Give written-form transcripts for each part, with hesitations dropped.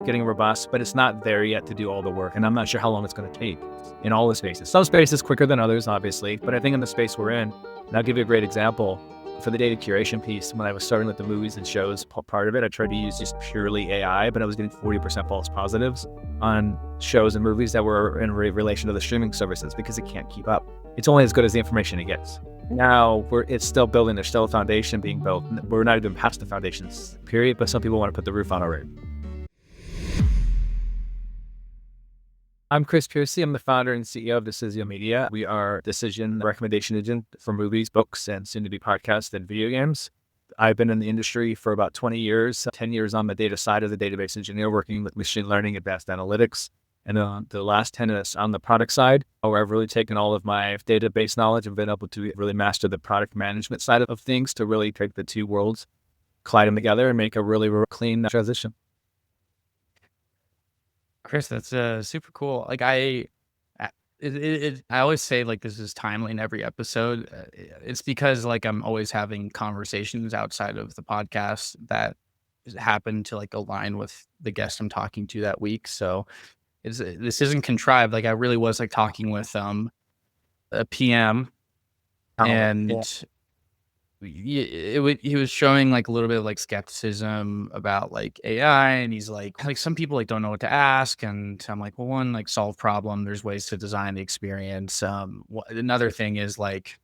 getting robust, but it's not there yet to do all the work. And I'm not sure how long it's going to take in all the spaces. Some spaces quicker than others, obviously, but I think in the space we're in, and I'll give you a great example. For the data curation piece, when I was starting with the movies and shows part of it, I tried to use just purely AI, but I was getting 40% false positives on shows and movies that were in relation to the streaming services because it can't keep up. It's only as good as the information it gets. Now it's still building. There's still a foundation being built. We're not even past the foundations period, but some people want to put the roof on already. I'm Chris Pearcey. I'm the founder and CEO of Decisio Media. We are decision recommendation engine for movies, books, and soon-to-be podcasts and video games. I've been in the industry for about 20 years, 10 years on the data side of the database engineer, working with machine learning, advanced analytics. And the last 10 is on the product side, where I've really taken all of my database knowledge and been able to really master the product management side of things to really take the two worlds, collide them together and make a really clean transition. Chris, that's super cool. Like I always say like this is timely in every episode. It's because like I'm always having conversations outside of the podcast that happen to like align with the guest I'm talking to that week. So this isn't contrived. Like I really was like talking with a PM and he was showing like a little bit of like skepticism about like AI, and he's like some people like don't know what to ask, and I'm like, well, one, like solve problem. There's ways to design the experience. Another thing is like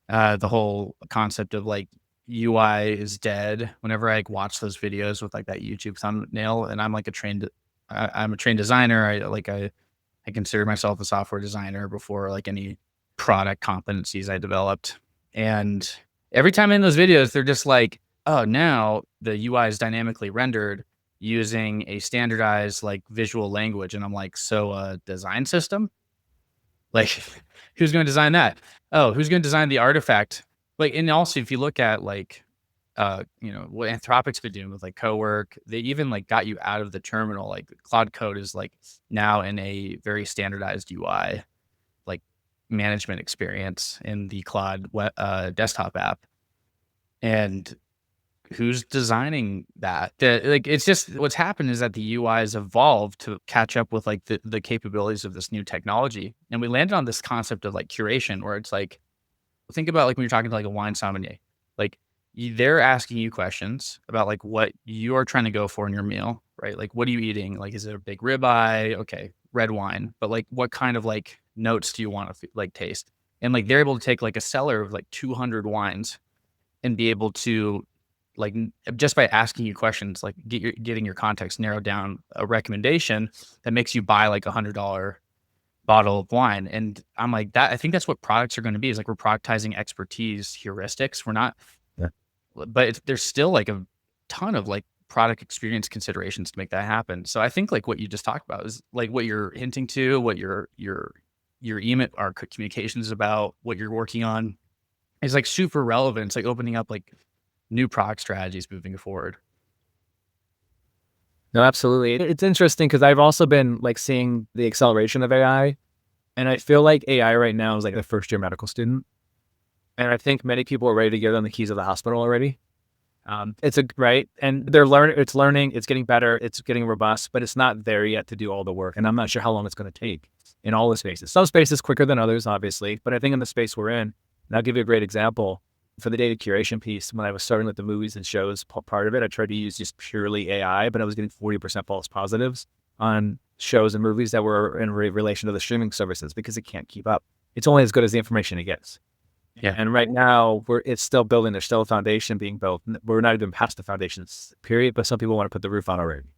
the whole concept of like UI is dead. Whenever I like watch those videos with like that YouTube thumbnail, and I'm like I'm a trained designer. I consider myself a software designer before like any product competencies I developed. And every time in those videos, they're just like, oh, now the UI is dynamically rendered using a standardized like visual language. And I'm like, so a design system? Like, who's going to design that? Oh, who's going to design the artifact? Like, and also if you look at like, what Anthropic's been doing with like co-work, they even like got you out of the terminal. Like Cloud Code is like now in a very standardized UI management experience in the Claude desktop app. And who's designing that? It's just what's happened is that the UI has evolved to catch up with like the capabilities of this new technology. And we landed on this concept of like curation, where it's like, think about like when you're talking to like a wine sommelier, like they're asking you questions about like what you are trying to go for in your meal, right? Like, what are you eating? Like, is it a big ribeye? Okay, red wine. But like, what kind of like notes do you want to like taste? And like, they're able to take like a cellar of like 200 wines and be able to like, just by asking you questions, like getting your context, narrow down a recommendation that makes you buy like $100 bottle of wine. And I'm like, I think that's what products are going to be, is like we're productizing expertise heuristics. We're not, but there's still like a ton of like product experience considerations to make that happen. So I think like what you just talked about is like what you're hinting to, what your email or communications is about, what you're working on is like super relevant. It's like opening up like new product strategies moving forward. No, absolutely. It's interesting because I've also been like seeing the acceleration of AI, and I feel like AI right now is like a first year medical student. And I think many people are ready to give them the keys of the hospital already. Right. And it's learning, it's getting better, it's getting robust, but it's not there yet to do all the work. And I'm not sure how long it's going to take in all the spaces. Some spaces quicker than others, obviously, but I think in the space we're in, and I'll give you a great example. For the data curation piece, when I was starting with the movies and shows part of it, I tried to use just purely AI, but I was getting 40% false positives on shows and movies that were in relation to the streaming services because it can't keep up. It's only as good as the information it gets. Yeah. And right now it's still building. There's still a foundation being built. We're not even past the foundations period, but some people want to put the roof on already.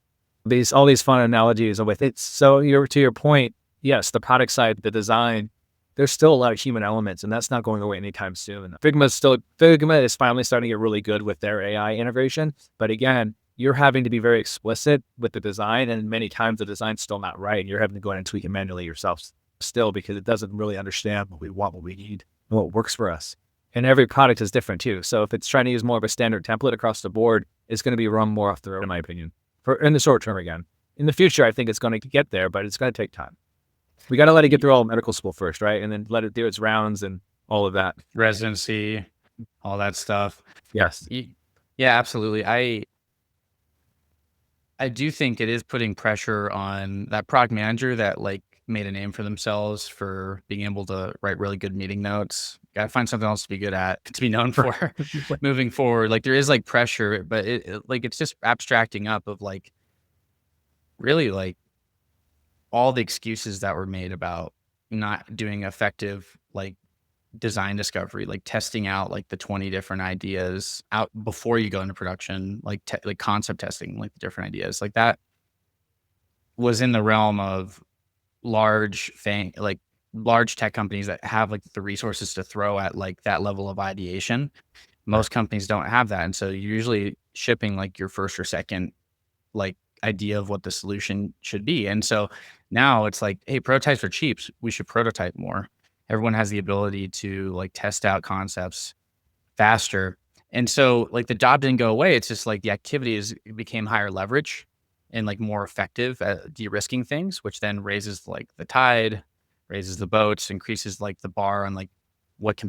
All these fun analogies with it. So to your point, yes, the product side, the design, there's still a lot of human elements, and that's not going away anytime soon. Figma is finally starting to get really good with their AI integration. But again, you're having to be very explicit with the design, and many times the design's still not right. And you're having to go in and tweak it manually yourself still because it doesn't really understand what we want, what we need, and what works for us. And every product is different too. So if it's trying to use more of a standard template across the board, it's going to be run more off the road, in my opinion, in the short term again. In the future, I think it's going to get there, but it's going to take time. We got to let it get through all medical school first, right? And then let it do its rounds and all of that. Residency, all that stuff. Yes. Yeah, absolutely. I I do think it is putting pressure on that product manager that like made a name for themselves for being able to write really good meeting notes. Got to find something else to be good at, to be known for moving forward. Like there is like pressure, but like it's just abstracting up of like really like all the excuses that were made about not doing effective like design discovery, like testing out like the 20 different ideas out before you go into production, like like concept testing, like the different ideas. Like that was in the realm of like large tech companies that have like the resources to throw at like that level of ideation. Right. Most companies don't have that. And so you're usually shipping like your first or second like idea of what the solution should be. And so now it's like, hey, prototypes are cheap. We should prototype more. Everyone has the ability to like test out concepts faster. And so like the job didn't go away. It's just like the activities became higher leverage and like more effective at de-risking things, which then raises like the tide, raises the boats, increases like the bar on like what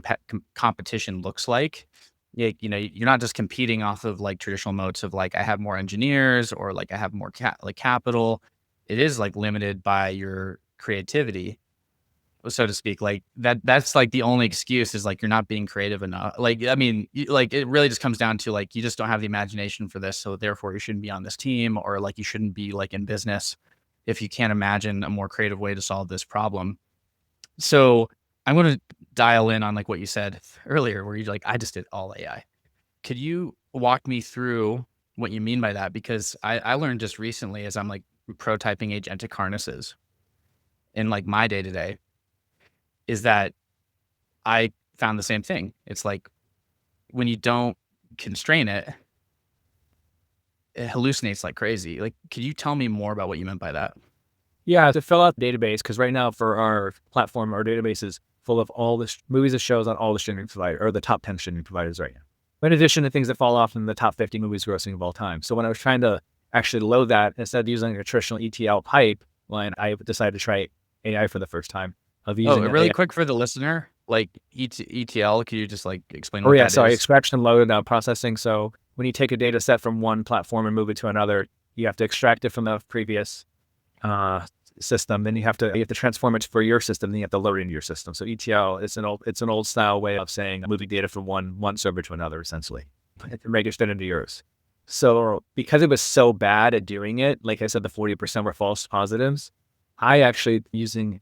competition looks like. You know, you're not just competing off of like traditional modes of like I have more engineers or like I have more like capital. It is like limited by your creativity, so to speak. Like that's like the only excuse is like you're not being creative enough. Like I mean, like it really just comes down to like you just don't have the imagination for this, so therefore you shouldn't be on this team, or like you shouldn't be like in business if you can't imagine a more creative way to solve this problem. So I'm going to dial in on like what you said earlier, where you're like, I just did all AI. Could you walk me through what you mean by that? Because I learned just recently as I'm like prototyping agentic harnesses in like my day to day is that I found the same thing. It's like when you don't constrain it, it hallucinates like crazy. Like, could you tell me more about what you meant by that? Yeah, to fill out the database, because right now for our platform, our database is full of all the movies and shows on all the streaming providers, or the top 10 streaming providers right now. In addition to things that fall off in the top 50 movies grossing of all time. So when I was trying to actually load that, instead of using a traditional ETL pipeline, I decided to try AI for the first time of Oh, using really AI. quick for the listener, like ETL, could you just like explain Oh what yeah, that sorry, is? extraction, load, processing. So when you take a data set from one platform and move it to another, you have to extract it from the previous uh, system. Then you have to transform it for your system. Then you have to load it into your system. So ETL is an old style way of saying moving data from one server to another, essentially, and register it into yours. So because it was so bad at doing it, like I said, the 40% were false positives. I actually using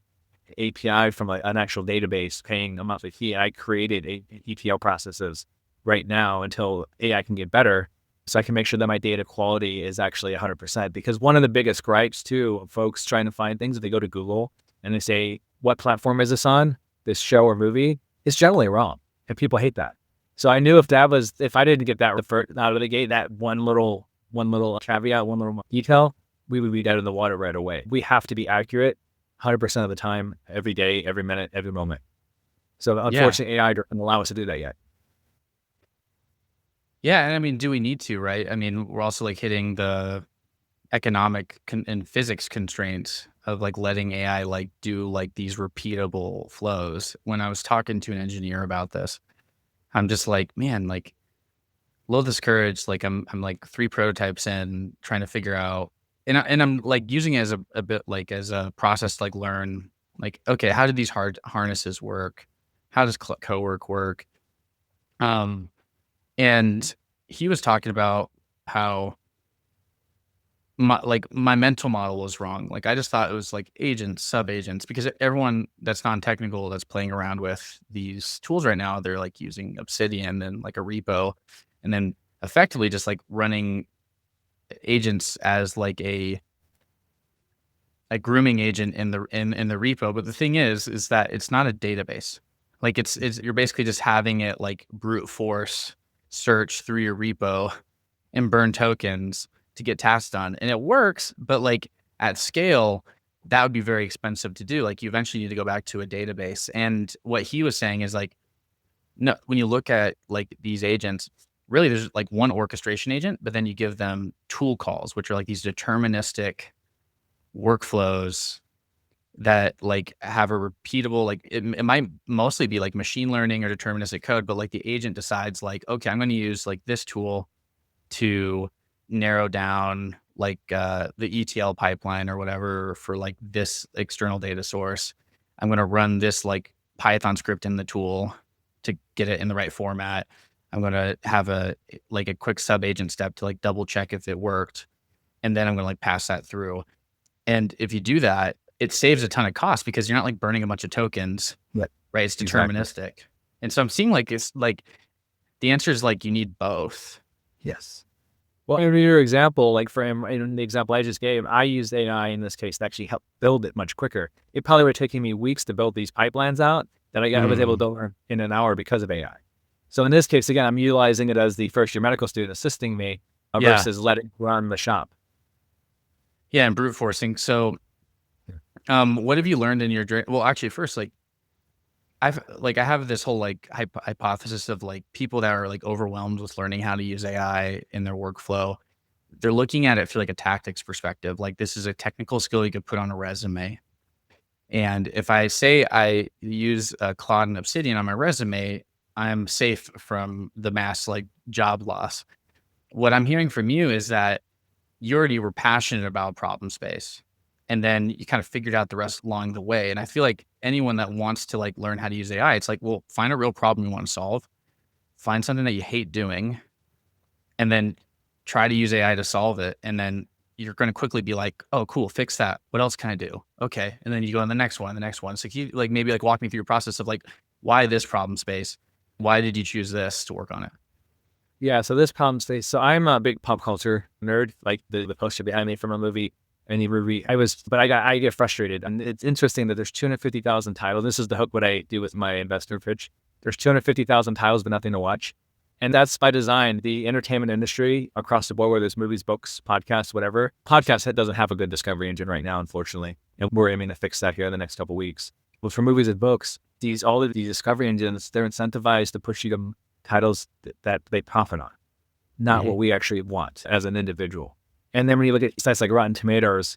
API from an actual database, paying a monthly fee. I created ETL processes right now until AI can get better, so I can make sure that my data quality is actually 100%. Because one of the biggest gripes too of folks trying to find things, if they go to Google and they say, "What platform is this on? This show or movie?" It's generally wrong, and people hate that. So I knew if I didn't get that out of the gate, that one little caveat, one little detail, we would be dead in the water right away. We have to be accurate 100% of the time, every day, every minute, every moment. So Yeah. unfortunately, AI doesn't allow us to do that yet. Yeah. And I mean, do we need to, right? I mean, we're also like hitting the economic and physics constraints of like letting AI like do like these repeatable flows. When I was talking to an engineer about this, I'm just like, man, like low discouraged. Like I'm like 3 prototypes in trying to figure out, and I'm like using it as a bit like as a process to like learn, like, okay, how do these hard harnesses work? How does co-work work? Um, and he was talking about how my mental model was wrong. Like I just thought it was like agents, sub agents, because everyone that's non-technical that's playing around with these tools right now, they're like using Obsidian and like a repo, and then effectively just like running agents as like a grooming agent in the repo. But the thing is that it's not a database. Like it's you're basically just having it like brute force search through your repo and burn tokens to get tasks done. And it works, but like at scale, that would be very expensive to do. Like you eventually need to go back to a database. And what he was saying is like, no, when you look at like these agents, really there's like one orchestration agent, but then you give them tool calls, which are like these deterministic workflows that like have a repeatable, like it might mostly be like machine learning or deterministic code, but like the agent decides like, okay, I'm going to use like this tool to narrow down like the ETL pipeline or whatever for like this external data source. I'm going to run this like Python script in the tool to get it in the right format. I'm going to have a quick sub agent step to like double check if it worked. And then I'm going to like pass that through. And if you do that, it saves a ton of cost because you're not like burning a bunch of tokens, Yep. right? It's Exactly. deterministic. And so I'm seeing like it's like the answer is like you need both. Yes. Well, in your example, like in the example I just gave, I used AI in this case to actually help build it much quicker. It probably would have taken me weeks to build these pipelines out that I was able to build in an hour because of AI. So in this case, again, I'm utilizing it as the first year medical student assisting me Yeah. versus letting run the shop. Yeah, and brute forcing. So, what have you learned in your well, actually, first, like, I have this whole like hypothesis of like people that are like overwhelmed with learning how to use AI in their workflow. They're looking at it through like a tactics perspective. Like this is a technical skill you could put on a resume. And if I say I use Claude and Obsidian on my resume, I'm safe from the mass like job loss. What I'm hearing from you is that you already were passionate about problem space and then you kind of figured out the rest along the way. And I feel like anyone that wants to like learn how to use AI, it's like, well, find a real problem you want to solve, find something that you hate doing, and then try to use AI to solve it. And then you're going to quickly be like, oh, cool, fix that. What else can I do? Okay. And then you go on the next one, the next one. So can you like maybe like walk me through your process of like, why this problem space? Why did you choose this to work on it? Yeah, so this problem space. So I'm a big pop culture nerd, like the poster behind me from a movie. Any movie, I get frustrated, and it's interesting that there's 250,000 titles. This is the hook what I do with my investor pitch. There's 250,000 titles, but nothing to watch, and that's by design. The entertainment industry across the board, whether it's movies, books, podcasts, whatever, podcast doesn't have a good discovery engine right now, unfortunately, and we're aiming to fix that here in the next couple of weeks. But for movies and books, all of these discovery engines, they're incentivized to push you to titles that they profit on, not what we actually want as an individual. And then when you look at sites like Rotten Tomatoes,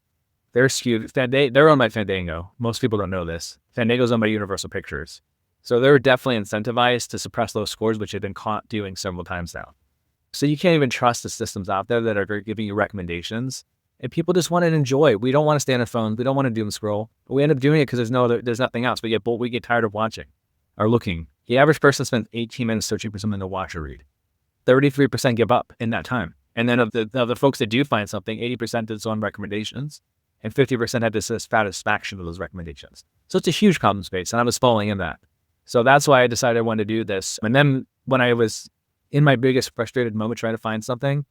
they're skewed. They're owned by Fandango. Most people don't know this. Fandango's owned by Universal Pictures. So they're definitely incentivized to suppress those scores, which they've been caught doing several times now. So you can't even trust the systems out there that are giving you recommendations. And people just want to enjoy. We don't want to stay on a phone. We don't want to doom scroll. But we end up doing it because there's nothing else. We get tired of watching or looking. The average person spends 18 minutes searching for something to watch or read. 33% give up in that time. And then of the folks that do find something, 80% did on recommendations, and 50% had dissatisfaction with those recommendations. So it's a huge problem space, and I was falling in that. So that's why I decided I wanted to do this. And then when I was in my biggest frustrated moment trying to find something,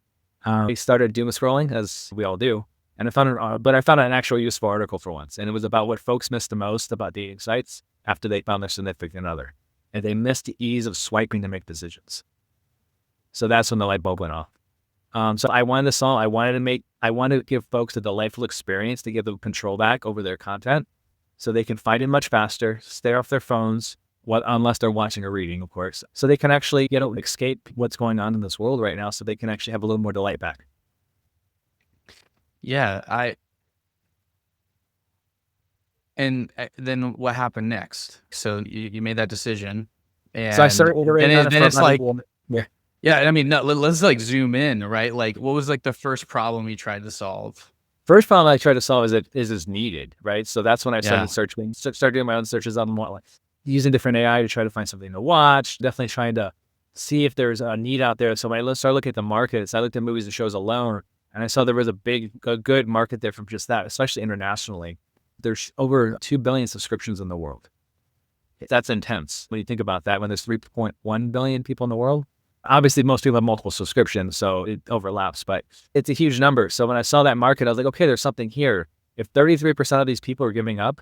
I started doom scrolling, as we all do. And I found an actual useful article for once, and it was about what folks miss the most about dating sites after they found their significant other. And they missed the ease of swiping to make decisions. So that's when the light bulb went off. So I wanted to give folks a delightful experience to give them control back over their content so they can find it much faster, stay off their phones, unless they're watching or reading, of course. So they can actually, escape what's going on in this world right now so they can actually have a little more delight back. Yeah, and then what happened next? So you made that decision, and So I started iterating on it. Then it's like, yeah. yeah, I mean, no, let's like zoom in, right? Like, what was like the first problem you tried to solve? First problem I tried to solve is needed, right? So that's when I started Yeah. started doing my own searches on using different AI to try to find something to watch. Definitely trying to see if there's a need out there. So when I started looking at the markets, I looked at movies and shows alone, and I saw there was a good market there from just that, especially internationally. There's over 2 billion subscriptions in the world. That's intense when you think about that. When there's 3.1 billion people in the world. Obviously, most people have multiple subscriptions, so it overlaps, but it's a huge number. So when I saw that market, I was like, okay, there's something here. If 33% of these people are giving up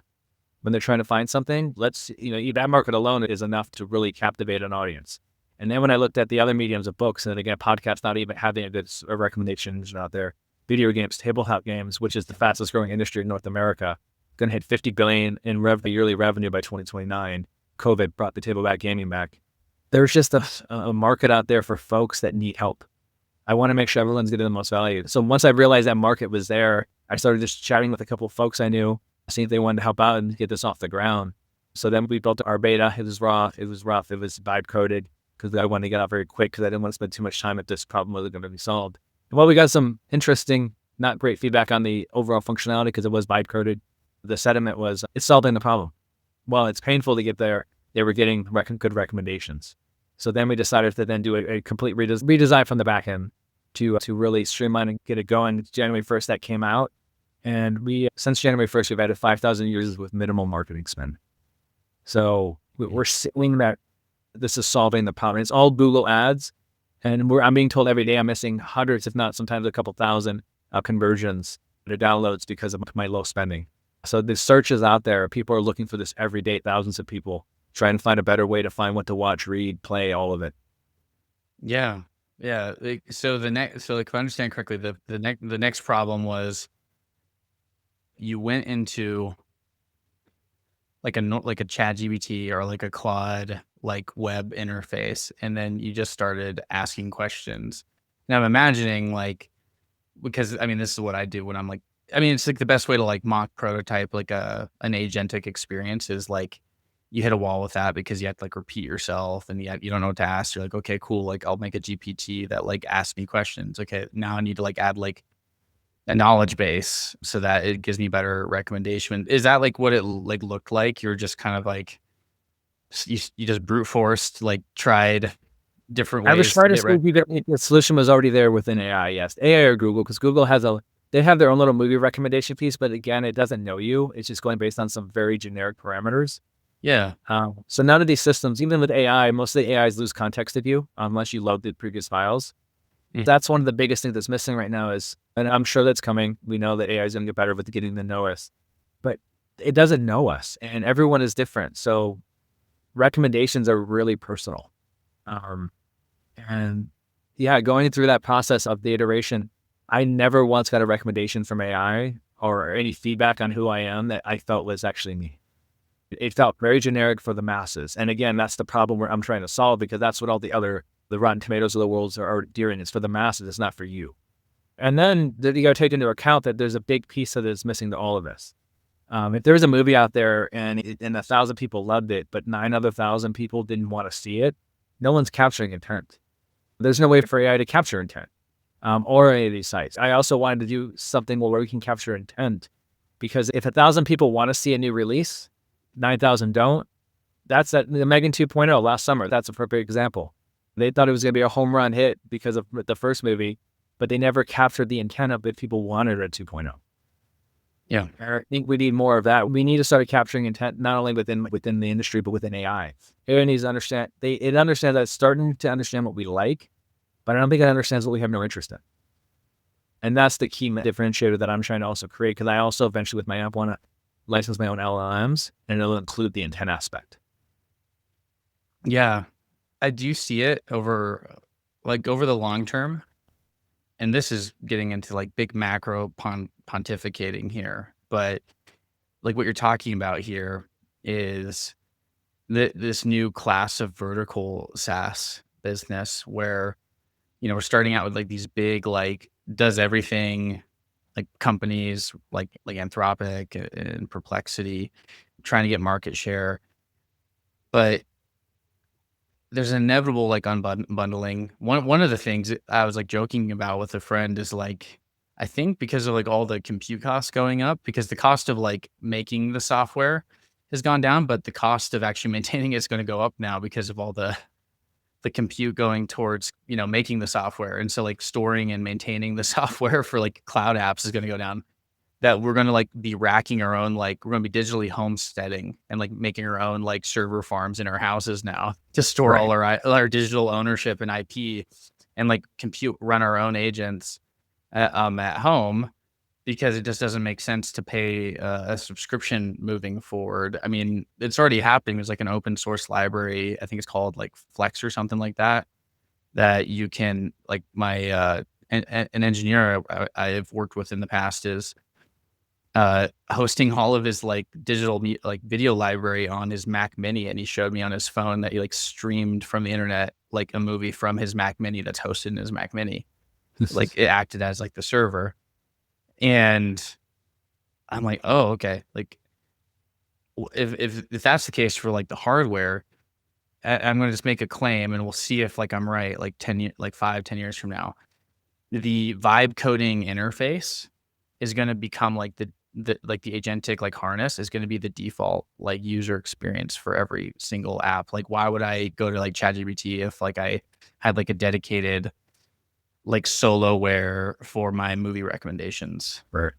when they're trying to find something, that market alone is enough to really captivate an audience. And then when I looked at the other mediums of books, and again, podcasts not even having a good recommendations out there, video games, tabletop games, which is the fastest growing industry in North America, going to hit 50 billion in yearly revenue by 2029. COVID brought the tabletop gaming back. There's just a market out there for folks that need help. I want to make sure everyone's getting the most value. So once I realized that market was there, I started just chatting with a couple of folks I knew, seeing if they wanted to help out and get this off the ground. So then we built our beta. It was raw. It was rough. It was vibe coded because I wanted to get out very quick because I didn't want to spend too much time if this problem wasn't going to be solved. And well, we got some interesting not great feedback on the overall functionality because it was byte coded. The sentiment was, it's solving the problem. Well, it's painful to get there. They were getting good recommendations. So then we decided to then do a complete redesign from the back end to really streamline and get it going. January 1st, that came out. And since January 1st, we've added 5,000 users with minimal marketing spend. So we're seeing that this is solving the problem. It's all Google ads. And I'm being told every day I'm missing hundreds, if not sometimes a couple thousand conversions to downloads because of my low spending. So the search is out there. People are looking for this every day, thousands of people trying to find a better way to find what to watch, read, play, all of it. Yeah. Yeah. So if I understand correctly, the next problem was you went into like a chat GPT or like a Claude like web interface, and then you just started asking questions. And I'm imagining because I mean, this is what I do when I'm like, I mean, it's like the best way to like mock prototype like an agentic experience is like you hit a wall with that because you have to like repeat yourself and you don't know what to ask. You're like, okay, cool. Like I'll make a GPT that like asks me questions. Okay, now I need to like add like a knowledge base so that it gives me better recommendation. Is that like what it like looked like? You're just kind of like you just brute forced, like tried different I was ways to trying to get right. see the solution was already there within AI. Yes, AI or Google, because Google they have their own little movie recommendation piece, but again, it doesn't know you. It's just going based on some very generic parameters. Yeah. So none of these systems, even with AI, most of the AIs lose context of you unless you load the previous files. That's one of the biggest things that's missing right now and I'm sure that's coming. We know that AI is going to get better with getting to know us, but it doesn't know us, and everyone is different. So recommendations are really personal. And yeah, going through that process of the iteration, I never once got a recommendation from AI or any feedback on who I am that I felt was actually me. It felt very generic for the masses. And again, that's the problem where I'm trying to solve, because that's what all the Rotten Tomatoes of the world are doing. It's for the masses. It's not for you. And then you got to take into account that there's a big piece that is missing to all of this. If there's a movie out there and 1,000 people loved it, but 9,000 people didn't want to see it, no one's capturing intent. There's no way for AI to capture intent or any of these sites. I also wanted to do something where we can capture intent, because if 1,000 people want to see a new release, 9,000 don't. That's the Megan 2.0 last summer. That's a perfect example. They thought it was going to be a home run hit because of the first movie, but they never captured the intent of it. People wanted a 2.0. Yeah. I think we need more of that. We need to start capturing intent, not only within the industry, but within AI. AI needs to understand, it understands that it's starting to understand what we like, but I don't think it understands what we have no interest in. And that's the key differentiator that I'm trying to also create, because I also eventually with my app want to license my own LLMs, and it'll include the intent aspect. Yeah. I do see it over the long term. And this is getting into like big macro pontificating here, but like what you're talking about here is this new class of vertical SaaS business where, we're starting out with like these big, like does everything like companies like Anthropic and Perplexity trying to get market share. But there's an inevitable like unbundling. One of the things I was like joking about with a friend is like, I think because of like all the compute costs going up, because the cost of like making the software has gone down, but the cost of actually maintaining it is going to go up now because of all the compute going towards, making the software. And so like storing and maintaining the software for like cloud apps is going to go down. That we're going to like be racking our own, like we're going to be digitally homesteading and like making our own like server farms in our houses now to store all our digital ownership and IP, and like run our own agents at home, because it just doesn't make sense to pay a subscription moving forward. I mean, it's already happening. There's like an open source library, I think it's called like Flex or something like that you can like an engineer I've worked with in the past is hosting all of his like digital like video library on his Mac Mini, and he showed me on his phone that he like streamed from the internet like a movie from his Mac Mini that's hosted in his Mac Mini. Like it acted as like the server, and I'm like, oh, okay. Like if that's the case for like the hardware, I'm gonna just make a claim and we'll see if like I'm right like 5-10 years from now. the vibe coding interface is going to become like the agentic like harness is going to be the default like user experience for every single app. Like, why would I go to like ChatGPT if like I had like a dedicated like soloware for my movie recommendations, Right.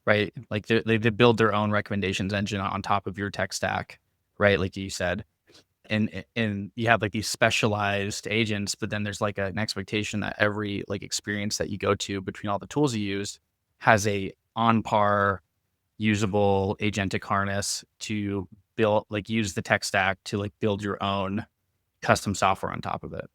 right? Like they build their own recommendations engine on top of your tech stack, right? Like you said, and you have like these specialized agents, but then there's like an expectation that every like experience that you go to between all the tools you use has a on par usable agentic harness to build like use the tech stack to like build your own custom software on top of it.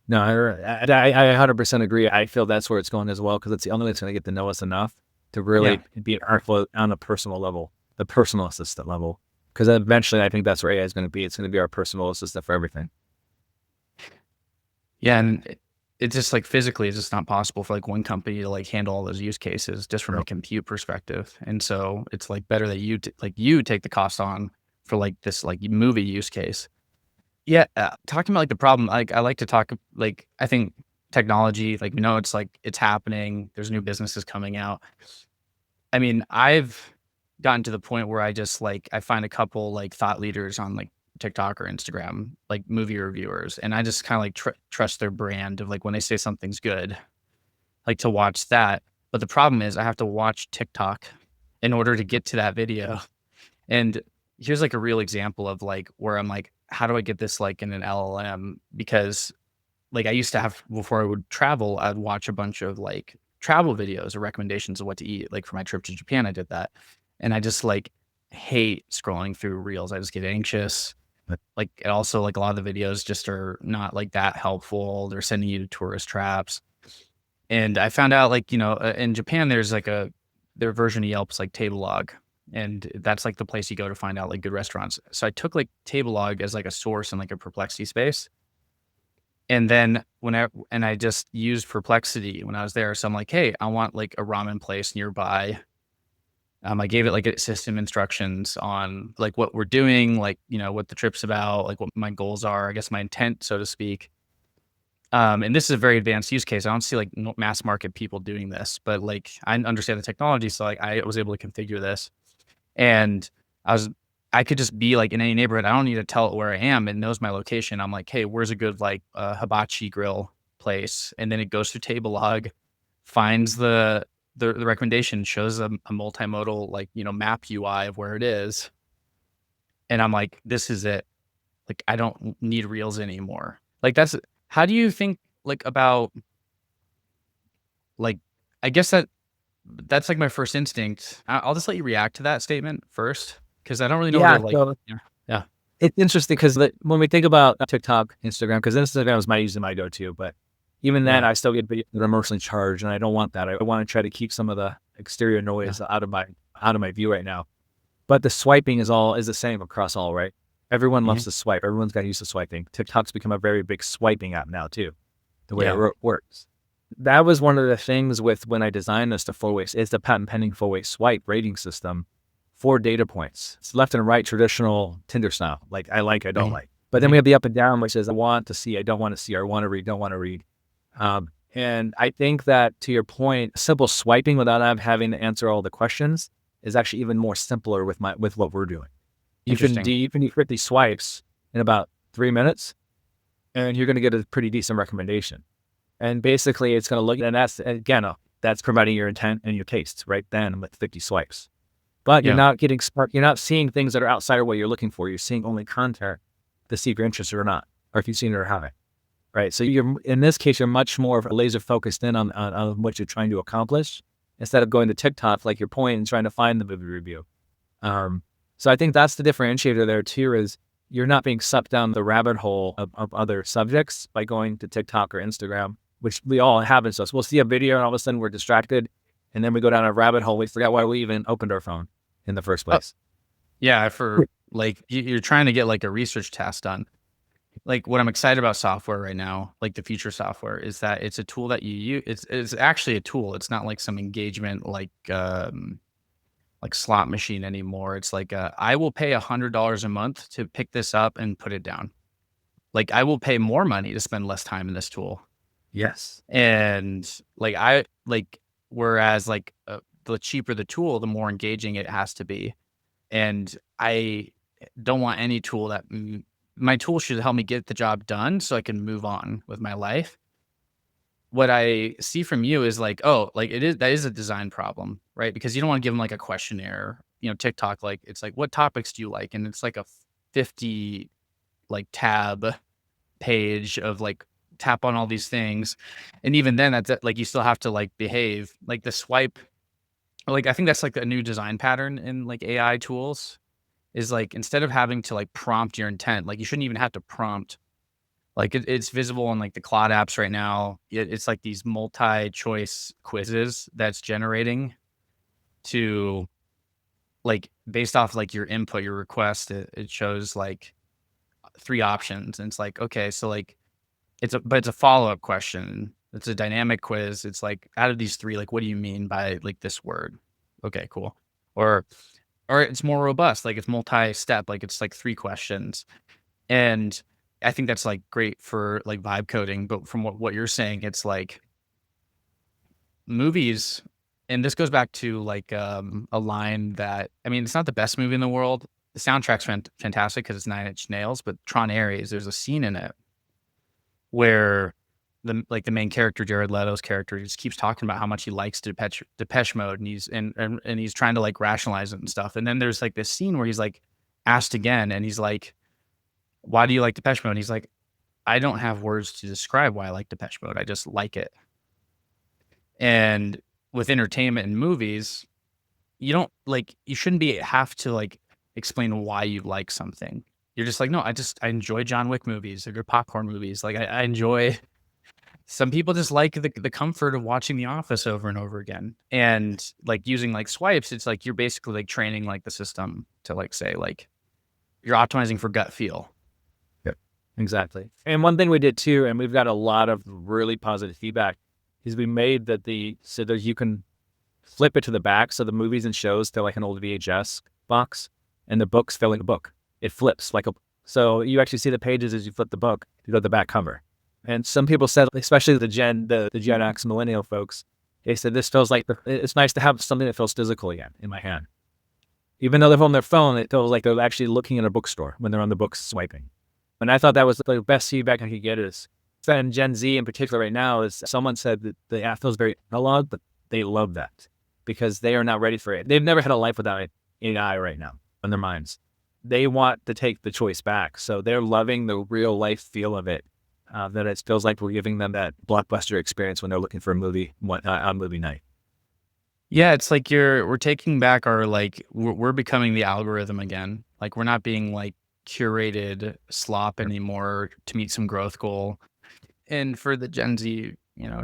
No, I 100% agree. I feel that's where it's going as well, because it's the only way it's going to get to know us enough to Yeah. really be artful on a personal level, the personal assistant level. Because eventually, I think that's where AI is going to be. It's going to be our personal assistant for everything. Yeah. And it's just like physically, it's just not possible for like one company to like handle all those use cases just from a Yep. compute perspective. And so it's like better that you take the cost on for like this like movie use case. Yeah, talking about like the problem, like I like to talk like I think technology, like we know it's like it's happening. There's new businesses coming out. I mean, I've gotten to the point where I just like I find a couple like thought leaders on like TikTok or Instagram, like movie reviewers, and I just kind of like trust their brand of like when they say something's good, like to watch that. But the problem is I have to watch TikTok in order to get to that video. And here's like a real example of like where I'm like, how do I get this like in an LLM? Because like I used to have before I would travel, I'd watch a bunch of like travel videos or recommendations of what to eat. Like for my trip to Japan, I did that. And I just like hate scrolling through reels. I just get anxious. But Like it also like a lot of the videos just are not like that helpful. They're sending you to tourist traps. And I found out like, in Japan, there's like their version of Yelp's like Table Log. And that's like the place you go to find out like good restaurants. So I took like Table Log as like a source in like a perplexity space. And then I just used Perplexity when I was there. So I'm like, hey, I want like a ramen place nearby. I gave it like system instructions on like what we're doing, like, what the trip's about, like what my goals are, I guess my intent, so to speak. And this is a very advanced use case. I don't see like mass market people doing this, but like I understand the technology. So like I was able to configure this and I could just be like in any neighborhood. I don't need to tell it where I am. It knows my location. I'm like, hey, where's a good like hibachi grill place? And then it goes through table log, finds the recommendation, shows a multimodal like map UI of where it is, and I'm like, this is it. Like I don't need reels anymore. Like that's how do you think like about like I guess that's like my first instinct. I'll just let you react to that statement first because I don't really know where to yeah, like. so Yeah. Yeah. it's interesting because when we think about TikTok, Instagram, because Instagram is usually my go-to, but even then, Yeah. I still get videos that are emotionally charged, and I don't want that. I want to try to keep some of the exterior Yeah. noise out of my view right now. But the swiping is the same across all, right? Everyone loves Mhm. to swipe. Everyone's got used to swiping. TikTok's become a very big swiping app now too, the way it Yeah. works. That was one of the things with when I designed this to four-way is the patent pending four-way swipe rating system. 4 data points. It's left and right, traditional Tinder style. Like I don't Mhm. like. But then we Mhm. have the up and down, which is I want to see, I don't want to see, or I want to read, don't want to read. And I think that to your point, simple swiping without having to answer all the questions is actually even more simpler with what we're doing. Interesting. You can do 50 swipes in about 3 minutes, and you're going to get a pretty decent recommendation. And basically, it's going to look, and that's again, that's providing your intent and your tastes right then with 50 swipes. But you're Yeah. not getting smart. You're not seeing things that are outside of what you're looking for. You're seeing only content to see if you're interested or not, or if you've seen it or haven't. Right. So you're in this case, you're much more laser focused in on what you're trying to accomplish instead of going to TikTok like your point and trying to find the movie review. Um, so I think that's the differentiator there too, is you're not being sucked down the rabbit hole of other subjects by going to TikTok or Instagram, which we all have in us. We'll see a video and all of a sudden we're distracted, and then we go down a rabbit hole. We forgot why we even opened our phone in the first Oh, place. yeah. For like you're trying to get like a research task done. Like what I'm excited about software right now, like the future software, is that it's a tool that you use. It's actually a tool. It's not like some engagement like slot machine anymore. It's like I will pay $100 a month to pick this up and put it down. Like I will pay more money to spend less time in this tool. Yes. And like I like whereas like the cheaper the tool, the more engaging it has to be. And I don't want any tool that my tool should help me get the job done so I can move on with my life. What I see from you is like, oh, like that is a design problem, right? Because you don't want to give them like a questionnaire. TikTok, like it's like, what topics do you like? And it's like a 50 like tab page of like tap on all these things. And even then that's it, like you still have to like behave. Like the swipe, like I think that's like a new design pattern in like AI tools is like instead of having to like prompt your intent, like you shouldn't even have to prompt. Like it's visible on like the Claude apps right now. It's like these multi-choice quizzes that's generating to like based off like your input, your request. It shows like three options, and it's like okay, so like it's a follow up question. It's a dynamic quiz. It's like out of these three, like what do you mean by like this word? Okay, cool. Or or it's more robust, like it's multi-step, like it's like three questions. And I think that's like great for like vibe coding. But from what you're saying, it's like movies, and this goes back to like a line that I mean, it's not the best movie in the world. The soundtrack's fantastic because it's Nine Inch Nails, but Tron Ares, there's a scene in it where the main character, Jared Leto's character, just keeps talking about how much he likes Depeche Mode, and he's trying to like rationalize it and stuff. And then there's like this scene where he's like asked again, and he's like, "Why do you like Depeche Mode?" And he's like, "I don't have words to describe why I like Depeche Mode. I just like it." And with entertainment and movies, you shouldn't have to like explain why you like something. You're just like, no, I enjoy John Wick movies. They're good popcorn movies. Like I enjoy. Some people just like the comfort of watching The Office over and over again, and like using like swipes. It's like you're basically like training like the system to like say like you're optimizing for gut feel. Yep. Exactly. And one thing we did too, and we've got a lot of really positive feedback, is we made so that you can flip it to the back. So the movies and shows, they're like an old VHS box, and the books fill in the book. It flips so you actually see the pages as you flip the book to go to the back cover. And some people said, especially the Gen X millennial folks, they said this feels like it's nice to have something that feels physical again in my hand. Even though they're on their phone, it feels like they're actually looking at a bookstore when they're on the books swiping. And I thought that was the best feedback I could get is, and Gen Z in particular right now, is someone said that the app feels very analog, but they love that because they are not ready for it. They've never had a life without AI right now in their minds. They want to take the choice back. So they're loving the real life feel of it. That it feels like we're giving them that blockbuster experience when they're looking for a movie on movie night. Yeah, it's like we're taking back our like we're becoming the algorithm again. Like we're not being like curated slop anymore to meet some growth goal. And for the Gen Z,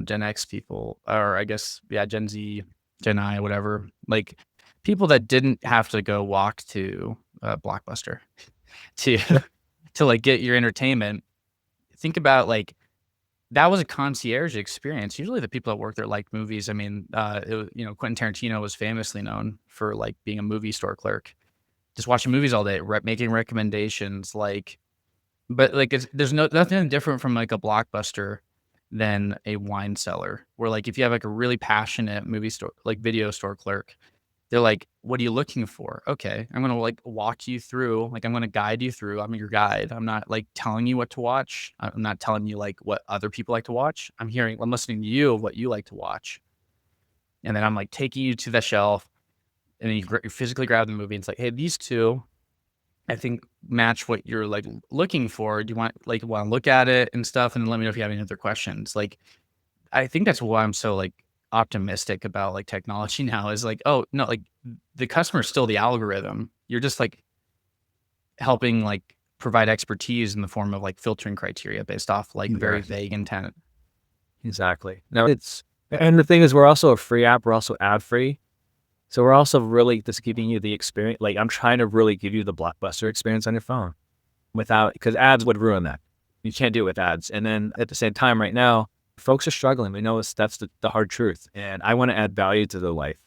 Gen X people, or I guess yeah, Gen Z, Gen I, whatever, like people that didn't have to go walk to Blockbuster to to like get your entertainment. Think about like that was a concierge experience. Usually the people that work there like movies. I mean, Quentin Tarantino was famously known for like being a movie store clerk, just watching movies all day, making recommendations. But like there's nothing different from like a Blockbuster than a wine cellar. Where like if you have like a really passionate movie store, like video store clerk, they're like, "What are you looking for?" Okay, I'm gonna like walk you through. Like I'm gonna guide you through. I'm your guide. I'm not like telling you what to watch. I'm not telling you like what other people like to watch. I'm listening to you of what you like to watch, and then I'm like taking you to the shelf, and then you physically grab the movie. And it's like, hey, these two, I think match what you're like looking for. Do you want to look at it and stuff, and let me know if you have any other questions. Like I think that's why I'm so like optimistic about like technology now is like, oh no, like the customer is still the algorithm. You're just like helping like provide expertise in the form of like filtering criteria based off like very vague intent. Exactly. No, and the thing is, we're also a free app. We're also ad free. So we're also really just giving you the experience. Like I'm trying to really give you the Blockbuster experience on your phone because ads would ruin that. You can't do it with ads. And then at the same time right now, folks are struggling. We know that's the hard truth. And I want to add value to their life.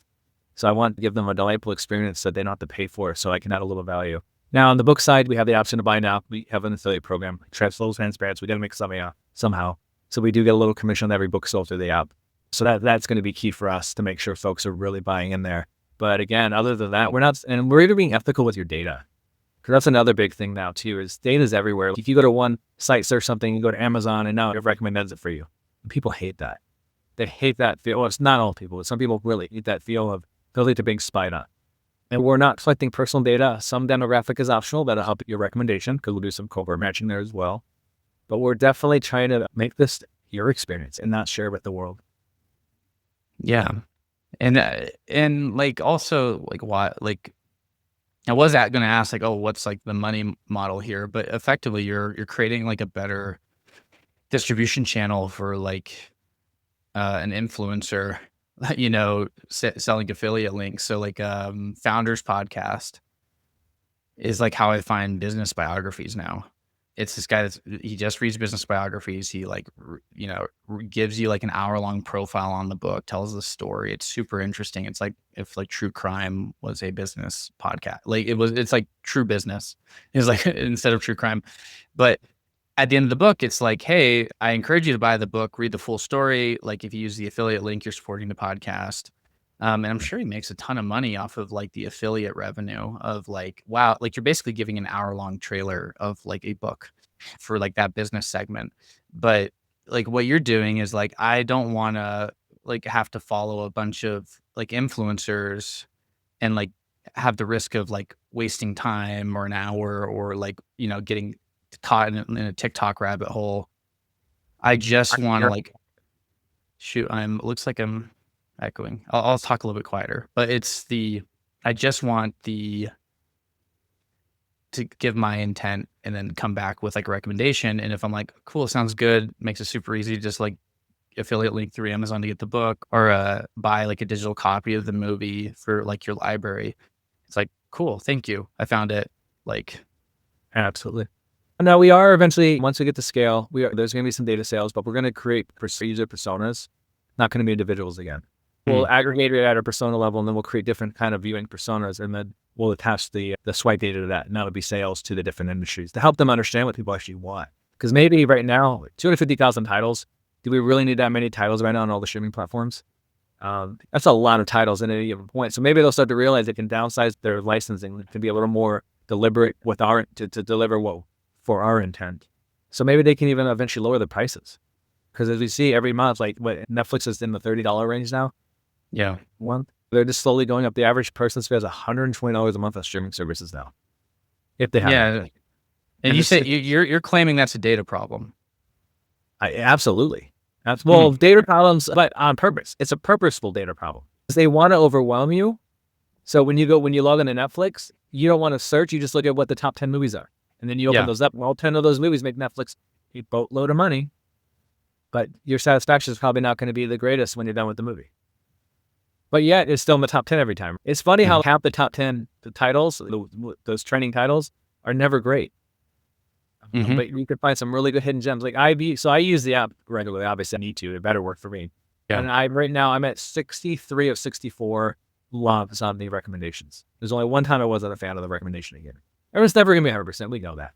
So I want to give them a delightful experience that they don't have to pay for, so I can add a little value. Now on the book side, we have the option to buy now. We have an affiliate program. Full transparency. We got to make something somehow. So we do get a little commission on every book sold through the app. So that's going to be key for us to make sure folks are really buying in there. But again, other than that, we're even being ethical with your data. Because that's another big thing now too, is data's everywhere. If you go to one site, search something, you go to Amazon, and now it recommends it for you. And people hate that. They hate that feel. Well, it's not all people, but some people really hate that feel of feeling like they're being spied on. And we're not collecting personal data. Some demographic is optional. That'll help your recommendation because we'll do some covert matching there as well. But we're definitely trying to make this your experience and not share with the world. Yeah. And like also like why, like I was going to ask like, oh, what's like the money model here? But effectively you're creating like a better distribution channel for like an influencer, selling affiliate links. So like Founders Podcast is like how I find business biographies now. It's this guy he just reads business biographies. He like, gives you like an hour-long profile on the book, tells the story. It's super interesting. It's like if like true crime was a business podcast, it's like true business. It's like instead of true crime. But at the end of the book, it's like, hey, I encourage you to buy the book, read the full story. Like if you use the affiliate link, you're supporting the podcast. And I'm sure he makes a ton of money off of like the affiliate revenue of like, wow, like you're basically giving an hour-long trailer of like a book for like that business segment. But like what you're doing is like, I don't want to like have to follow a bunch of like influencers and like have the risk of like wasting time or an hour or like, getting caught in a TikTok rabbit hole. I just want to like, shoot, looks like I'm echoing. I'll talk a little bit quieter, but I just want to give my intent and then come back with like a recommendation. And if I'm like, cool, sounds good, makes it super easy to just like affiliate link through Amazon to get the book or buy like a digital copy of the movie for like your library. It's like, cool, thank you. I found it. Like, absolutely. Now we are eventually, once we get to scale, there's going to be some data sales, but we're going to create user personas, not going to be individuals again. We'll aggregate it at a persona level, and then we'll create different kind of viewing personas, and then we'll attach the swipe data to that, and that'll be sales to the different industries to help them understand what people actually want. Because maybe right now, 250,000 titles, do we really need that many titles right now on all the streaming platforms? That's a lot of titles at any given point. So maybe they'll start to realize they can downsize their licensing to be a little more deliberate with to deliver for our intent. So maybe they can even eventually lower the prices. Because as we see every month, like what Netflix is in the $30 range now. Yeah. They're just slowly going up. The average person spends $120 a month on streaming services now. If they have. Yeah. And you say you're claiming that's a data problem. Absolutely. Well, data problems, but on purpose. It's a purposeful data problem. They want to overwhelm you. So when you log into Netflix, you don't want to search. You just look at what the top 10 movies are. And then you open those up. All 10 of those movies make Netflix a boatload of money. But your satisfaction is probably not going to be the greatest when you're done with the movie. But yet, it's still in the top 10 every time. It's funny how half the top 10 titles, those trending titles, are never great. But you could find some really good hidden gems. Like I use the app regularly. Obviously, I need to. It better work for me. Yeah. And right now, I'm at 63 of 64 loves on the recommendations. There's only one time I wasn't a fan of the recommendation again. Everyone's never going to be 100%. We know that.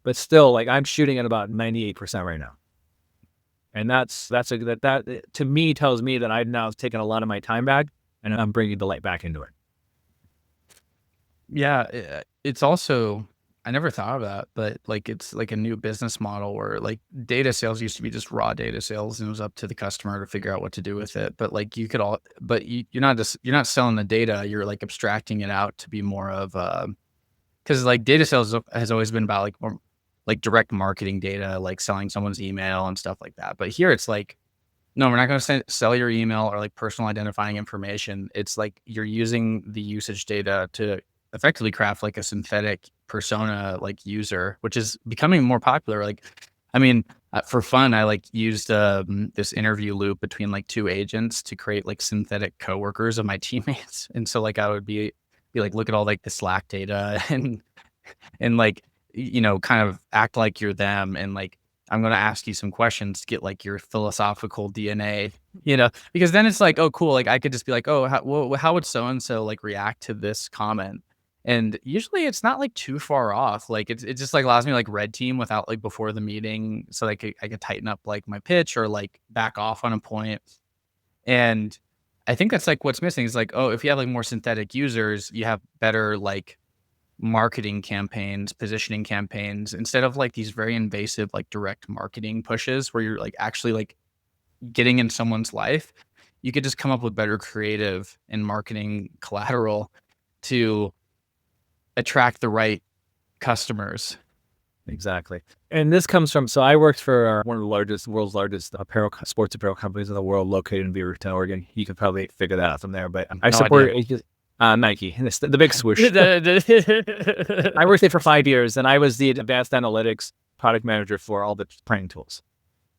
But still, like I'm shooting at about 98% right now. And that to me tells me that I've now taken a lot of my time back and I'm bringing the light back into it. Yeah. It's also, I never thought of that, but like, it's like a new business model where like data sales used to be just raw data sales and it was up to the customer to figure out what to do with it. But like you're not selling the data, you're like abstracting it out to be more of because like data sales has always been about like more like direct marketing data, like selling someone's email and stuff like that. But here it's like, no, we're not going to sell your email or like personal identifying information. It's like you're using the usage data to effectively craft like a synthetic persona like user, which is becoming more popular. Like, I mean, for fun, I like used this interview loop between like two agents to create like synthetic coworkers of my teammates. And so like I would be like, look at all like the Slack data and like, kind of act like you're them. And like, I'm going to ask you some questions to get like your philosophical DNA, because then it's like, oh, cool. Like I could just be like, oh, how would so-and-so like react to this comment? And usually it's not like too far off. Like it just like allows me to, like, red team without like before the meeting, so like I could tighten up like my pitch or like back off on a point. And I think that's like what's missing is like, oh, if you have like more synthetic users, you have better like marketing campaigns, positioning campaigns, instead of like these very invasive like direct marketing pushes where you're like actually like getting in someone's life. You could just come up with better creative and marketing collateral to attract the right customers. Exactly. And this comes from, so I worked for one of the world's largest sports apparel companies in the world, located in Beaverton, Oregon. You could probably figure that out from there, but I No support idea. Nike, and it's the big swoosh. I worked there for 5 years, and I was the advanced analytics product manager for all the planning tools.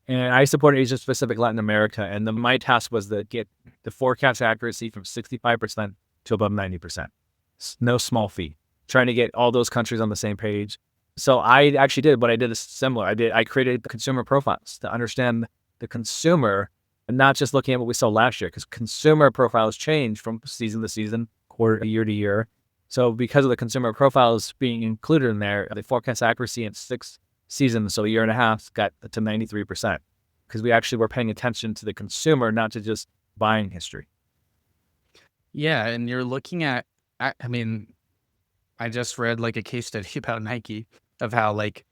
And I supported Asia Pacific, Latin America, and my task was to get the forecast accuracy from 65% to above 90%. No small feat. Trying to get all those countries on the same page. So I actually did what I did is similar. I created consumer profiles to understand the consumer and not just looking at what we saw last year, because consumer profiles change from season to season, quarter, year to year. So because of the consumer profiles being included in there, the forecast accuracy in 6 seasons, so a year and a half, got to 93%, because we actually were paying attention to the consumer, not to just buying history. Yeah, and you're looking at I mean, I just read like a case study about Nike of how like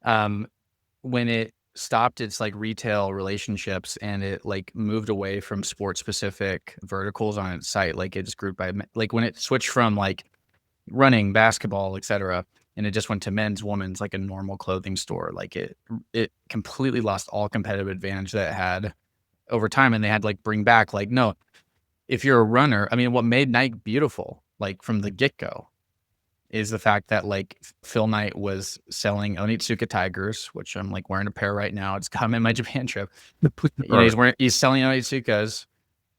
um when it stopped its like retail relationships and it like moved away from sport specific verticals on its site, like it just grew by like when it switched from like running, basketball, etc., and it just went to men's, women's, like a normal clothing store, like it completely lost all competitive advantage that it had over time, and they had to like bring back like, no, if you're a runner, I mean, what made Nike beautiful, like from the get go, is the fact that like Phil Knight was selling Onitsuka Tigers, which I'm like wearing a pair right now. It's got him in my Japan trip. You know, he's selling Onitsukas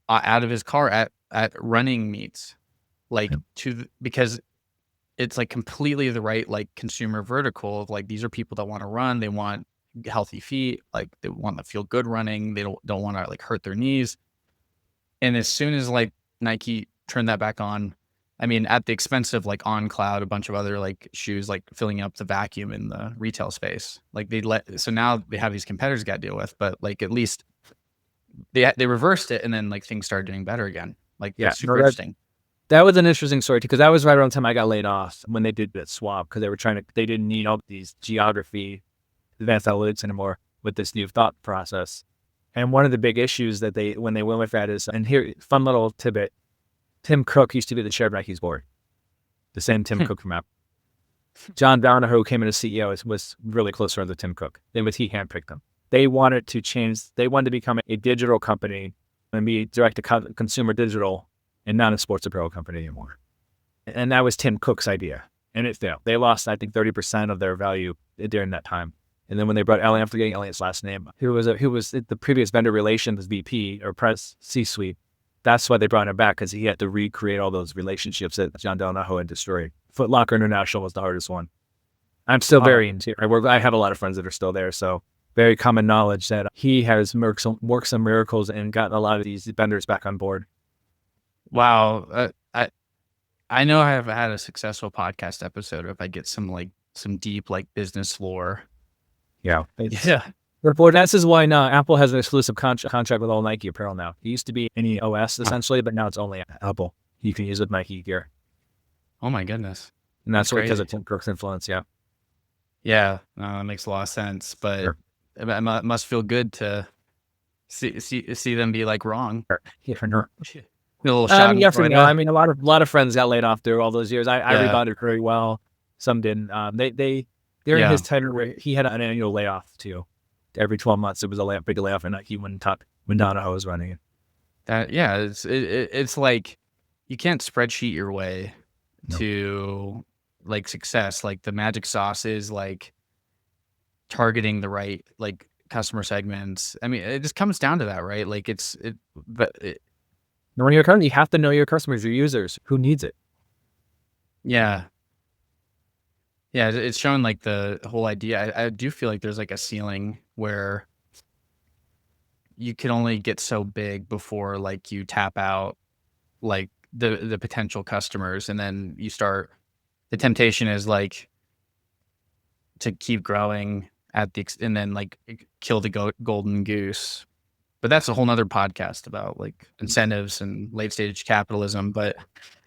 out of his car at running meets, like because it's like completely the right like consumer vertical of like these are people that want to run, they want healthy feet, like they want to feel good running, they don't want to like hurt their knees. And as soon as like Nike turned that back on, I mean, at the expense of like On Cloud, a bunch of other like shoes, like filling up the vacuum in the retail space, like so now they have these competitors got to deal with, but like at least they reversed it and then like things started getting better again. Like Yeah, that's super interesting. that was an interesting story too, because that was right around the time I got laid off when they did that swap, because they didn't need all these geography, advanced analytics anymore with this new thought process. And one of the big issues that when they went with that is, and here, fun little tidbit, Tim Cook used to be the chair of Nike's board. The same Tim Cook from Apple. John Donahoe, who came in as CEO, was really close friends with Tim Cook. He handpicked them. They wanted to change, they wanted to become a digital company and be direct to consumer digital and not a sports apparel company anymore. And that was Tim Cook's idea. And it failed. They lost, I think, 30% of their value during that time. And then when they brought Elliot, I'm forgetting Elliot's last name, who was the previous vendor relations VP or C-suite, that's why they brought him back, because he had to recreate all those relationships that John Donahoe had destroyed. Foot Locker International was the hardest one. I'm still very into it. I have a lot of friends that are still there, so very common knowledge that he has worked some miracles and gotten a lot of these vendors back on board. Wow. I know I have had a successful podcast episode if I get some deep like business lore. Yeah. Yeah. Therefore, this is why now Apple has an exclusive contract with all Nike apparel now. It used to be any OS essentially, but now it's only Apple. You can use with Nike gear. Oh my goodness. And that's because of Tim Cook's influence. Yeah. Yeah. That makes a lot of sense, but Sure. it must feel good to see them be like wrong. Yeah, for sure. A little shot. I mean, a lot of friends got laid off through all those years. I rebounded very well. Some didn't. They're in his tenure where he had an annual layoff too. Every 12 months, it was a big layoff, and he when Donahoe was running it. It's like you can't spreadsheet your way to like success. Like the magic sauce is like targeting the right like customer segments. I mean, it just comes down to that, right? Like when you're a company, you have to know your customers, your users, who needs it. Yeah. Yeah, it's showing like the whole idea. I do feel like there's like a ceiling where you can only get so big before like you tap out like the potential customers, and then the temptation is like to keep growing and then like kill the golden goose. But that's a whole nother podcast about like incentives and late stage capitalism. But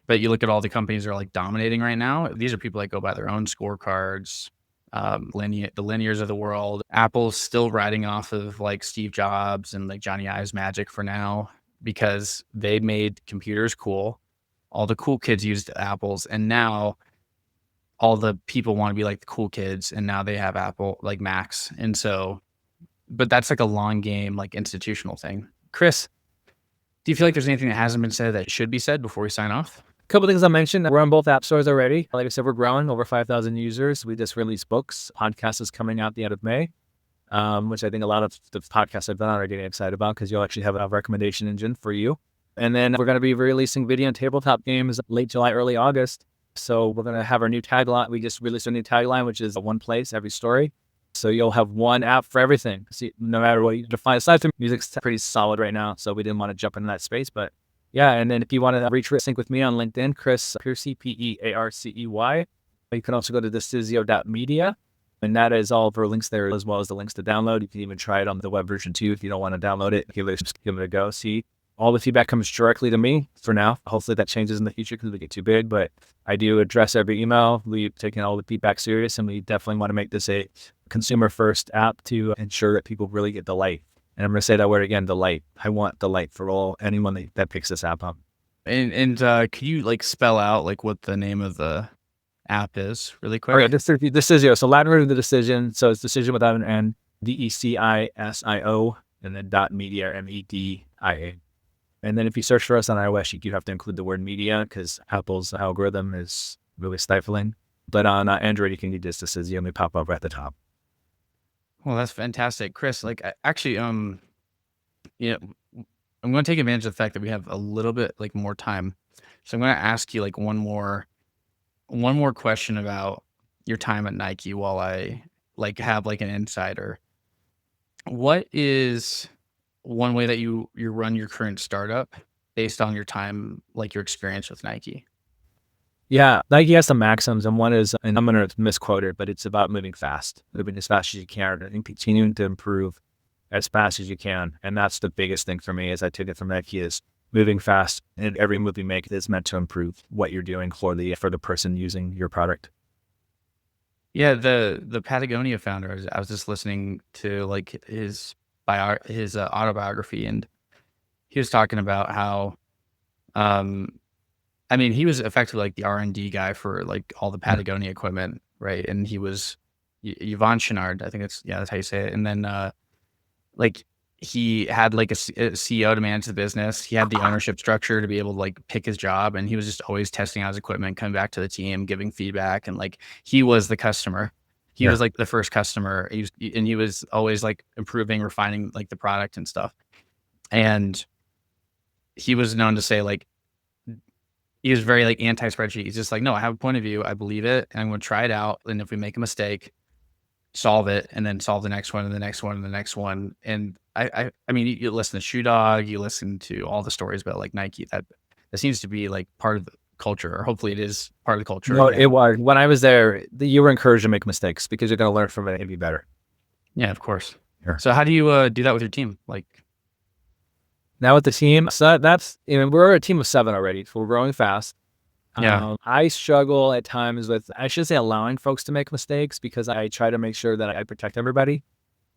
you look at all the companies that are like dominating right now. These are people that go by their own scorecards, the Linears of the world. Apple's still riding off of like Steve Jobs and like Johnny Ive's magic for now, because they made computers cool. All the cool kids used Apples, and now all the people want to be like the cool kids, and now they have Apple like Macs. And so, but that's like a long game, like institutional thing. Chris, do you feel like there's anything that hasn't been said that should be said before we sign off? Couple things I mentioned. We're on both app stores already. Like I said, we're growing over 5,000 users. We just released books. Podcast is coming out the end of May, which I think a lot of the podcasts I've done are getting excited about, because you'll actually have a recommendation engine for you. And then we're going to be releasing video and tabletop games late July, early August. So we're going to have our new tagline. We just released a new tagline, which is one place, every story. So you'll have one app for everything. See, no matter what you define. Aside from music's pretty solid right now, so we didn't want to jump into that space. But yeah, and then if you want to reach sync with me on LinkedIn, Chris Pearcey, Pearcey. You can also go to decisio.media, and that is all of our links there, as well as the links to download. You can even try it on the web version too if you don't want to download it. Give it a go. See, all the feedback comes directly to me for now. Hopefully that changes in the future because we get too big, but I do address every email. We've taken all the feedback serious, and we definitely want to make this a consumer first app to ensure that people really get delight. And I'm going to say that word again, delight. I want delight for anyone that picks this app up. And could you like spell out like what the name of the app is really quick? All right, Decisio. So Latin root of the decision. So it's decision without an N, DECISIO, and then .media, MEDIA. And then if you search for us on iOS, you have to include the word media because Apple's algorithm is really stifling. But on Android, you can use Decisio, and we pop up right at the top. Well, that's fantastic, Chris. Like, actually, yeah, I'm going to take advantage of the fact that we have a little bit like more time, so I'm going to ask you like one more question about your time at Nike while I like have like an insider. What is one way that you run your current startup based on your time, like your experience with Nike? Yeah, Nike has some maxims, and one is, and I'm going to misquote it, but it's about moving fast, moving as fast as you can, and continuing to improve as fast as you can. And that's the biggest thing for me, as I took it from Nike, is moving fast. And every move you make is meant to improve what you're doing for the person using your product. Yeah, the Patagonia founder, I was just listening to like his autobiography, and he was talking about how, I mean, he was effectively like the R&D guy for like all the Patagonia equipment, right? And he was Yvon Chouinard, I think that's how you say it. And then like he had like a CEO to manage the business. He had the ownership structure to be able to like pick his job, and he was just always testing out his equipment, coming back to the team, giving feedback, and like he was the customer. He was like the first customer. He was always like improving, refining like the product and stuff. And he was known to say like, he was very like anti-spreadsheet. He's just like, no, I have a point of view. I believe it. And I'm going to try it out. And if we make a mistake, solve it, and then solve the next one and the next one and the next one. And I mean, you listen to Shoe Dog, you listen to all the stories about like Nike, that seems to be like part of the culture, or hopefully it is part of the culture. No, it was. When I was there, you were encouraged to make mistakes because you're going to learn from it and be better. Yeah, of course. Sure. So how do you do that with your team? Like, now with the team, so that's, we're a team of 7 already, so we're growing fast. Yeah. I struggle at times with, I should say, allowing folks to make mistakes, because I try to make sure that I protect everybody.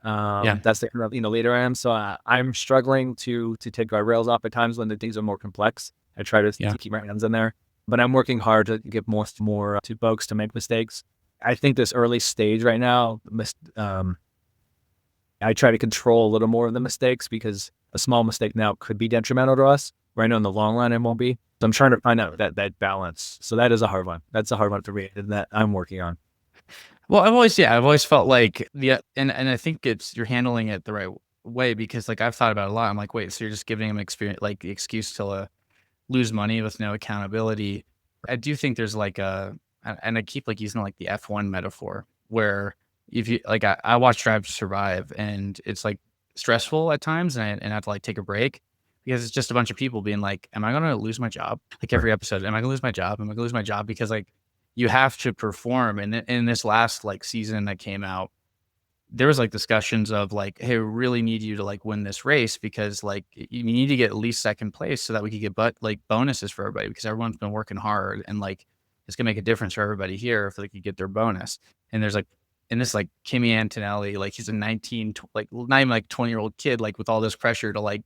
That's the leader I am. So I'm struggling to take guardrails off at times when the things are more complex. I try to keep my hands in there, but I'm working hard to give more to folks to make mistakes. I think this early stage right now, I try to control a little more of the mistakes, because a small mistake now could be detrimental to us. Right now in the long run, it won't be. So I'm trying to find out that balance. So that is a hard one. That's a hard one for me, and that I'm working on. Well, I've always felt like and I think you're handling it the right way, because like I've thought about it a lot. I'm like, wait, so you're just giving them the excuse to lose money with no accountability. I do think there's like and I keep like using like the F1 metaphor, where if you like, I watch Drive to Survive, and it's like stressful at times, and I have to like take a break. because it's just a bunch of people being like, am I going to lose my job? Like every episode, am I going to lose my job? Am I going to lose my job? Because like you have to perform. And in this last like season that came out, there was like discussions of like, hey, we really need you to like win this race because like you need to get at least second place so that we could get like bonuses for everybody because everyone's been working hard and like it's gonna make a difference for everybody here if they could get their bonus. And there's like and this like Kimmy Antonelli, like he's a 19, like not even like 20-year-old kid, like with all this pressure to like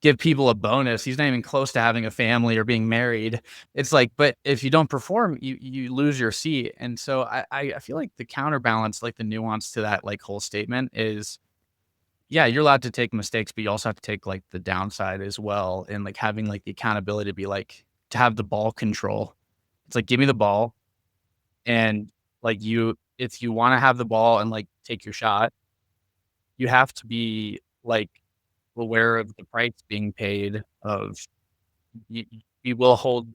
give people a bonus. He's not even close to having a family or being married. It's like, but if you don't perform, you lose your seat. And so I feel like the counterbalance, like the nuance to that like whole statement is, yeah, you're allowed to take mistakes, but you also have to take like the downside as well. And like having like the accountability to be like to have the ball control. It's like give me the ball. And like if you want to have the ball and like take your shot, you have to be like aware of the price being paid of you, we will hold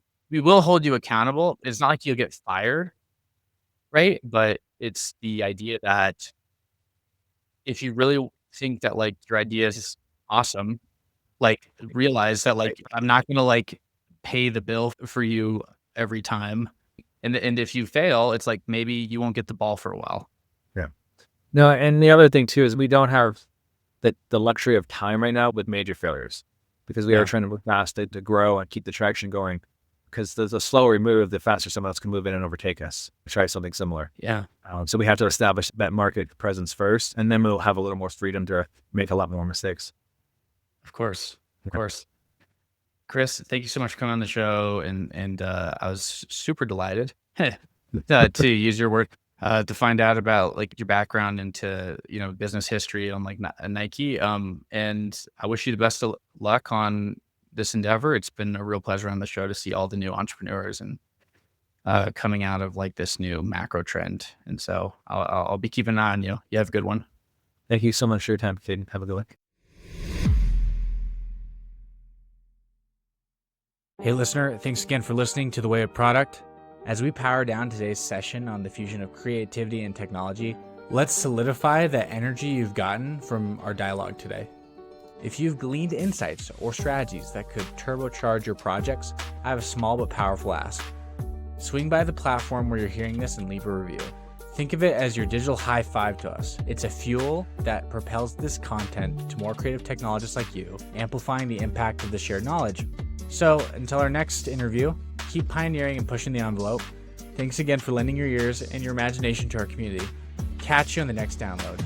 you accountable. It's not like you'll get fired, right? But it's the idea that if you really think that like your idea is awesome, like realize that like I'm not gonna like pay the bill for you every time. And if you fail, it's like maybe you won't get the ball for a while. Yeah. No, and the other thing too is we don't have the luxury of time right now with major failures because we are trying to move fast to grow and keep the traction going. Because the slower we move, the faster someone else can move in and overtake us. Try something similar. Yeah. So we have to establish that market presence first, and then we'll have a little more freedom to make a lot more mistakes. Of course. Of course. Chris, thank you so much for coming on the show. And I was super delighted to use your work to find out about like your background into, business history on like Nike. And I wish you the best of luck on this endeavor. It's been a real pleasure on the show to see all the new entrepreneurs and coming out of like this new macro trend. And so I'll be keeping an eye on you. You have a good one. Thank you so much for your time, Caden. Have a good one. Hey listener, thanks again for listening to The Way of Product. As we power down today's session on the fusion of creativity and technology, let's solidify the energy you've gotten from our dialogue today. If you've gleaned insights or strategies that could turbocharge your projects, I have a small but powerful ask. Swing by the platform where you're hearing this and leave a review. Think of it as your digital high five to us. It's a fuel that propels this content to more creative technologists like you, amplifying the impact of the shared knowledge. So until our next interview, keep pioneering and pushing the envelope. Thanks again for lending your ears and your imagination to our community. Catch you on the next download.